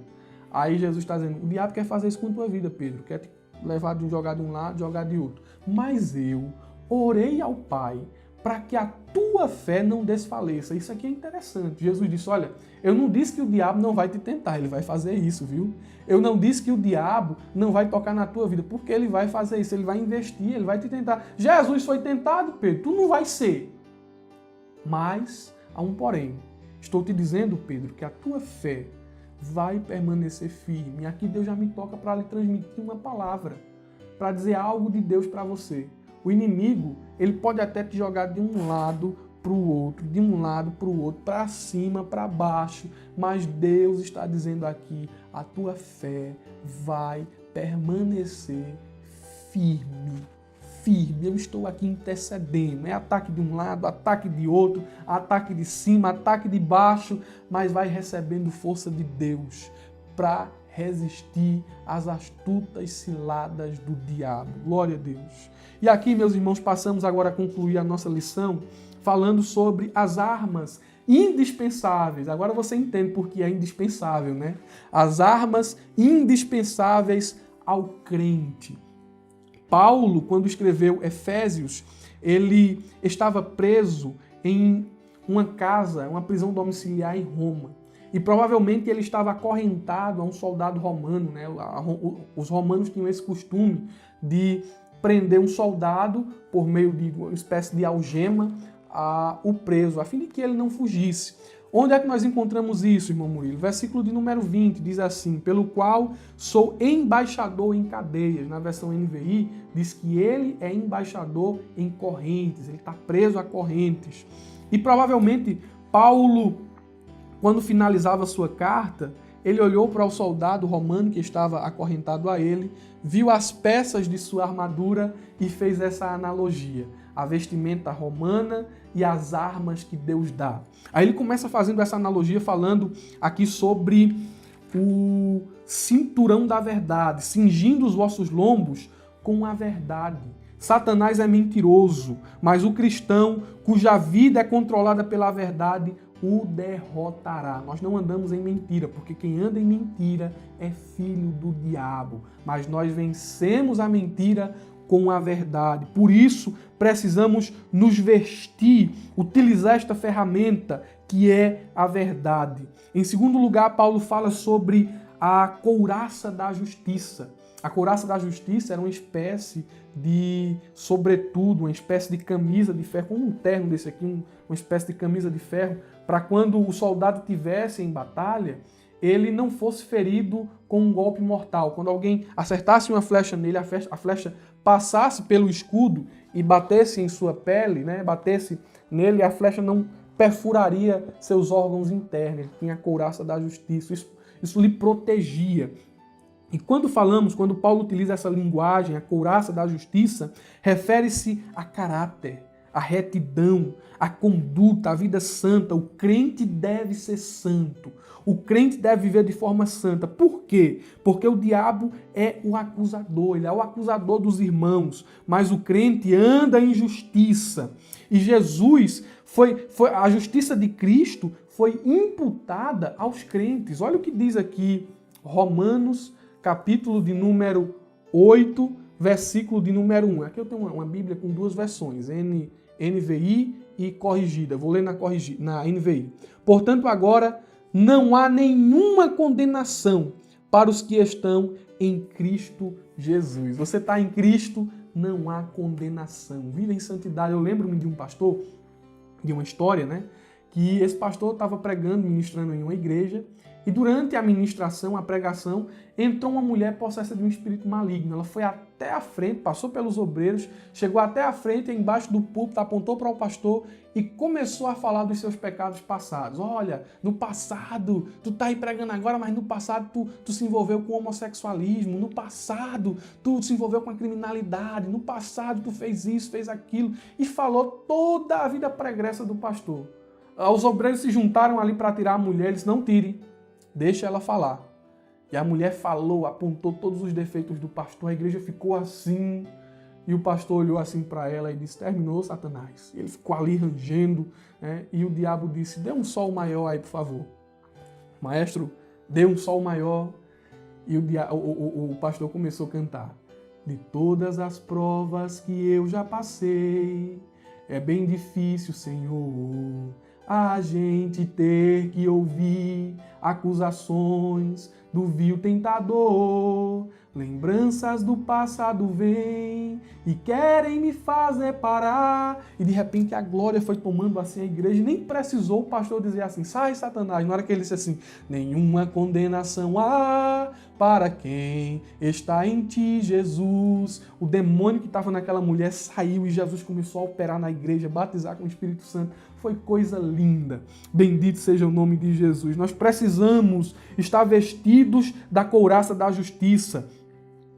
Aí Jesus está dizendo, o diabo quer fazer isso com a tua vida, Pedro. Quer te levar de um, jogar de um lado, jogar de outro. Mas eu orei ao Pai para que a tua fé não desfaleça. Isso aqui é interessante. Jesus disse, olha, eu não disse que o diabo não vai te tentar, ele vai fazer isso, viu? Eu não disse que o diabo não vai tocar na tua vida, porque ele vai fazer isso, ele vai investir, ele vai te tentar. Jesus foi tentado, Pedro, tu não vai ser. Mas há um porém. Estou te dizendo, Pedro, que a tua fé vai permanecer firme. E aqui Deus já me toca para lhe transmitir uma palavra, para dizer algo de Deus para você. O inimigo, ele pode até te jogar de um lado para o outro, de um lado para o outro, para cima, para baixo, mas Deus está dizendo aqui, a tua fé vai permanecer firme. Firme, eu estou aqui intercedendo, é ataque de um lado, ataque de outro, ataque de cima, ataque de baixo, mas vai recebendo força de Deus para resistir às astutas ciladas do diabo. Glória a Deus. E aqui, meus irmãos, passamos agora a concluir a nossa lição falando sobre as armas indispensáveis. Agora você entende por que é indispensável, né? As armas indispensáveis ao crente. Paulo, quando escreveu Efésios, ele estava preso em uma casa, uma prisão domiciliar em Roma. E provavelmente ele estava acorrentado a um soldado romano, né? Os romanos tinham esse costume de prender um soldado por meio de uma espécie de algema o preso, a fim de que ele não fugisse. Onde é que nós encontramos isso, irmão Murilo? Versículo de número 20 diz assim, pelo qual sou embaixador em cadeias. Na versão NVI diz que ele é embaixador em correntes, ele está preso a correntes. E provavelmente Paulo, quando finalizava sua carta, ele olhou para o soldado romano que estava acorrentado a ele, viu as peças de sua armadura e fez essa analogia. A vestimenta romana e as armas que Deus dá. Aí ele começa fazendo essa analogia, falando aqui sobre o cinturão da verdade, cingindo os vossos lombos com a verdade. Satanás é mentiroso, mas o cristão, cuja vida é controlada pela verdade, o derrotará. Nós não andamos em mentira, porque quem anda em mentira é filho do diabo. Mas nós vencemos a mentira com a verdade. Por isso, precisamos nos vestir, utilizar esta ferramenta que é a verdade. Em segundo lugar, Paulo fala sobre a couraça da justiça. A couraça da justiça era uma espécie de sobretudo, uma espécie de camisa de ferro, como um terno desse aqui, uma espécie de camisa de ferro, para quando o soldado estivesse em batalha, ele não fosse ferido com um golpe mortal. Quando alguém acertasse uma flecha nele, a flecha passasse pelo escudo e batesse em sua pele, né? Batesse nele, a flecha não perfuraria seus órgãos internos. Ele tinha a couraça da justiça. Isso lhe protegia. E quando Paulo utiliza essa linguagem, a couraça da justiça, refere-se a caráter, a retidão, a conduta, a vida santa. O crente deve ser santo. O crente deve viver de forma santa. Por quê? Porque o diabo é o acusador, ele é o acusador dos irmãos, mas o crente anda em justiça. E Jesus, a justiça de Cristo foi imputada aos crentes. Olha o que diz aqui Romanos, capítulo de número 8, versículo de número 1. Aqui eu tenho uma Bíblia com duas versões, NVI e corrigida. Vou ler na NVI. Portanto, agora não há nenhuma condenação para os que estão em Cristo Jesus. Você está em Cristo, não há condenação. Viva em santidade. Eu lembro-me de um pastor, de uma história, né? Que esse pastor estava pregando, ministrando em uma igreja, e durante a ministração, a pregação, entrou uma mulher possessa de um espírito maligno. Ela foi até a frente, passou pelos obreiros, chegou até a frente, embaixo do púlpito, apontou para o pastor e começou a falar dos seus pecados passados. Olha, no passado, tu tá aí pregando agora, mas no passado tu se envolveu com o homossexualismo, no passado tu se envolveu com a criminalidade, no passado tu fez isso, fez aquilo, e falou toda a vida pregressa do pastor. Os obreiros se juntaram ali para tirar a mulher, eles não tirem. Deixa ela falar. E a mulher falou, apontou todos os defeitos do pastor, a igreja ficou assim, e o pastor olhou assim para ela e disse, terminou, Satanás. E ele ficou ali rangendo, né? E o diabo disse, dê um sol maior aí, por favor. Maestro, dê um sol maior. E o pastor começou a cantar. de todas as provas que eu já passei. É bem difícil, Senhor, a gente ter que ouvir acusações do vil tentador. Lembranças do passado vêm e querem me fazer parar. E de repente a glória foi tomando assim a igreja. Nem precisou o pastor dizer assim, sai Satanás. Na hora que ele disse assim, nenhuma condenação há para quem está em ti, Jesus. O demônio que estava naquela mulher saiu e Jesus começou a operar na igreja, batizar com o Espírito Santo. Foi coisa linda. Bendito seja o nome de Jesus. Nós precisamos estar vestidos da couraça da justiça.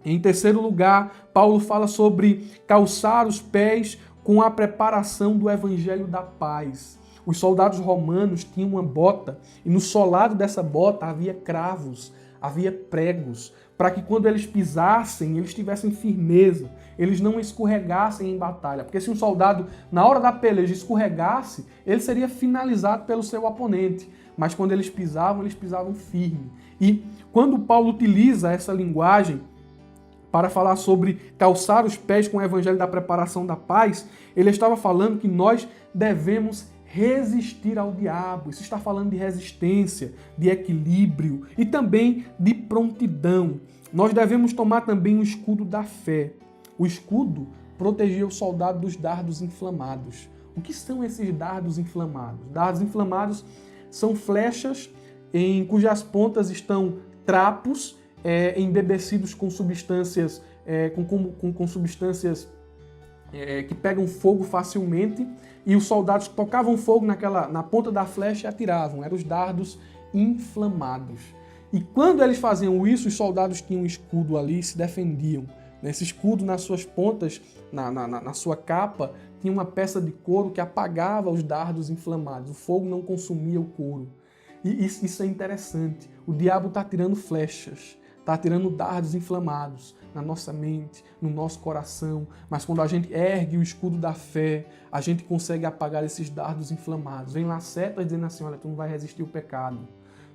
Em terceiro lugar, Paulo fala sobre calçar os pés com a preparação do evangelho da paz. Os soldados romanos tinham uma bota e no solado dessa bota havia cravos, havia pregos, para que quando eles pisassem, eles tivessem firmeza, eles não escorregassem em batalha. Porque se um soldado, na hora da peleja, escorregasse, ele seria finalizado pelo seu oponente. Mas quando eles pisavam firme. E quando Paulo utiliza essa linguagem para falar sobre calçar os pés com o evangelho da preparação da paz, ele estava falando que nós devemos resistir ao diabo. Isso está falando de resistência, de equilíbrio e também de prontidão. Nós devemos tomar também o escudo da fé. O escudo protegia o soldado dos dardos inflamados. O que são esses dardos inflamados? Dardos inflamados são flechas em cujas pontas estão trapos embebecidos com substâncias, com substâncias que pegam fogo facilmente, e os soldados tocavam fogo na ponta da flecha e atiravam. Eram os dardos inflamados. E quando eles faziam isso, os soldados tinham um escudo ali e se defendiam. Esse escudo, nas suas pontas, na sua capa, tinha uma peça de couro que apagava os dardos inflamados. O fogo não consumia o couro. E isso é interessante. O diabo está tirando flechas, está tirando dardos inflamados na nossa mente, no nosso coração. Mas quando a gente ergue o escudo da fé, a gente consegue apagar esses dardos inflamados. Vem lá setas dizendo assim, olha, tu não vai resistir ao pecado.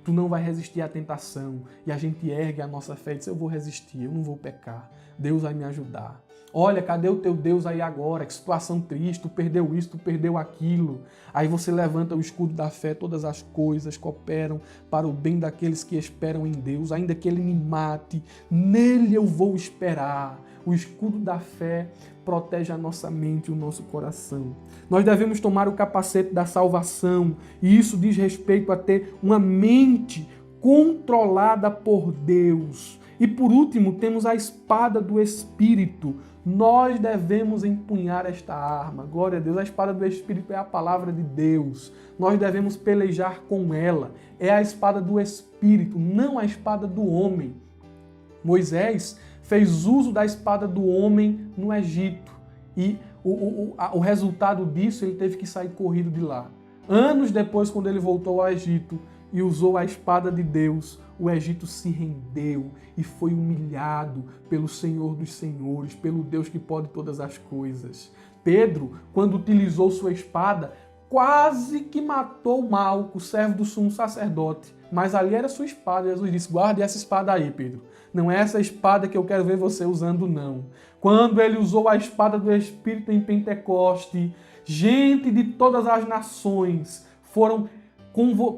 Tu não vai resistir à tentação. E a gente ergue a nossa fé e diz, eu vou resistir, eu não vou pecar. Deus vai me ajudar. Olha, cadê o teu Deus aí agora? Que situação triste, tu perdeu isso, tu perdeu aquilo. Aí você levanta o escudo da fé, todas as coisas cooperam para o bem daqueles que esperam em Deus. Ainda que ele me mate, nele eu vou esperar. O escudo da fé protege a nossa mente e o nosso coração. Nós devemos tomar o capacete da salvação, e isso diz respeito a ter uma mente controlada por Deus. E por último, temos a espada do Espírito. Nós devemos empunhar esta arma. Glória a Deus, a espada do Espírito é a palavra de Deus. Nós devemos pelejar com ela. É a espada do Espírito, não a espada do homem. Moisés fez uso da espada do homem no Egito. E o resultado disso, ele teve que sair corrido de lá. Anos depois, quando ele voltou ao Egito e usou a espada de Deus, o Egito se rendeu e foi humilhado pelo Senhor dos Senhores, pelo Deus que pode todas as coisas. Pedro, quando utilizou sua espada, quase que matou Malco, o servo do sumo sacerdote. Mas ali era sua espada. Jesus disse, guarde essa espada aí, Pedro. Não é essa espada que eu quero ver você usando, não. Quando ele usou a espada do Espírito em Pentecoste, gente de todas as nações foram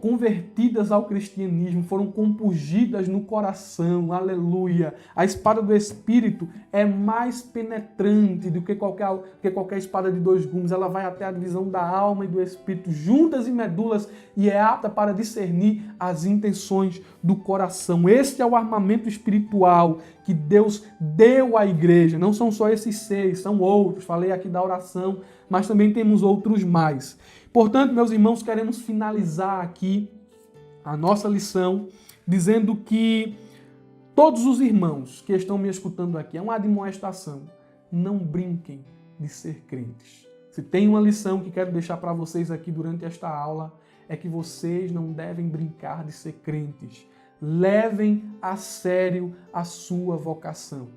convertidas ao cristianismo, foram compungidas no coração, aleluia. A espada do Espírito é mais penetrante do que qualquer espada de dois gumes. Ela vai até a divisão da alma e do Espírito, juntas e medulas, e é apta para discernir as intenções do coração. Este é o armamento espiritual que Deus deu à igreja. Não são só esses 6, são outros. Falei aqui da oração, mas também temos outros mais. Portanto, meus irmãos, queremos finalizar aqui a nossa lição dizendo que todos os irmãos que estão me escutando aqui, é uma admoestação, não brinquem de ser crentes. Se tem uma lição que quero deixar para vocês aqui durante esta aula, é que vocês não devem brincar de ser crentes. Levem a sério a sua vocação.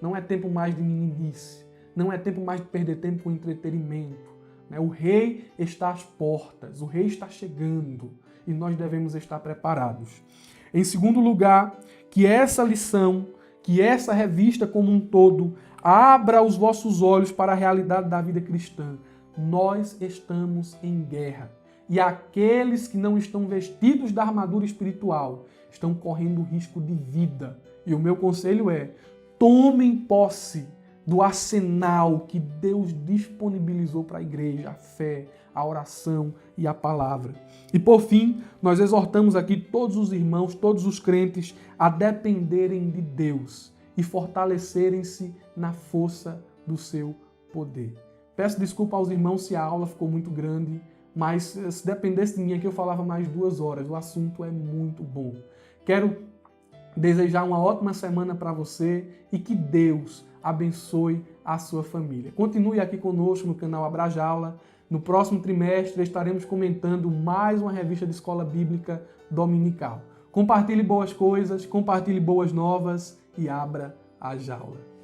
Não é tempo mais de meninice, não é tempo mais de perder tempo com entretenimento. O rei está às portas, o rei está chegando e nós devemos estar preparados. Em segundo lugar, que essa lição, que essa revista como um todo, Abra os vossos olhos para a realidade da vida cristã. Nós estamos em guerra. E aqueles que não estão vestidos da armadura espiritual estão correndo risco de vida. E o meu conselho é: tomem posse do arsenal que Deus disponibilizou para a igreja, a fé, a oração e a palavra. E por fim, nós exortamos aqui todos os irmãos, todos os crentes a dependerem de Deus e fortalecerem-se na força do seu poder. Peço desculpa aos irmãos se a aula ficou muito grande, mas se dependesse de mim aqui eu falava mais 2 horas. O assunto é muito bom. Quero desejar uma ótima semana para você e que Deus abençoe a sua família. Continue aqui conosco no canal Abrajaula. No próximo trimestre estaremos comentando mais uma revista de escola bíblica dominical. Compartilhe boas coisas, compartilhe boas novas e abra a jaula.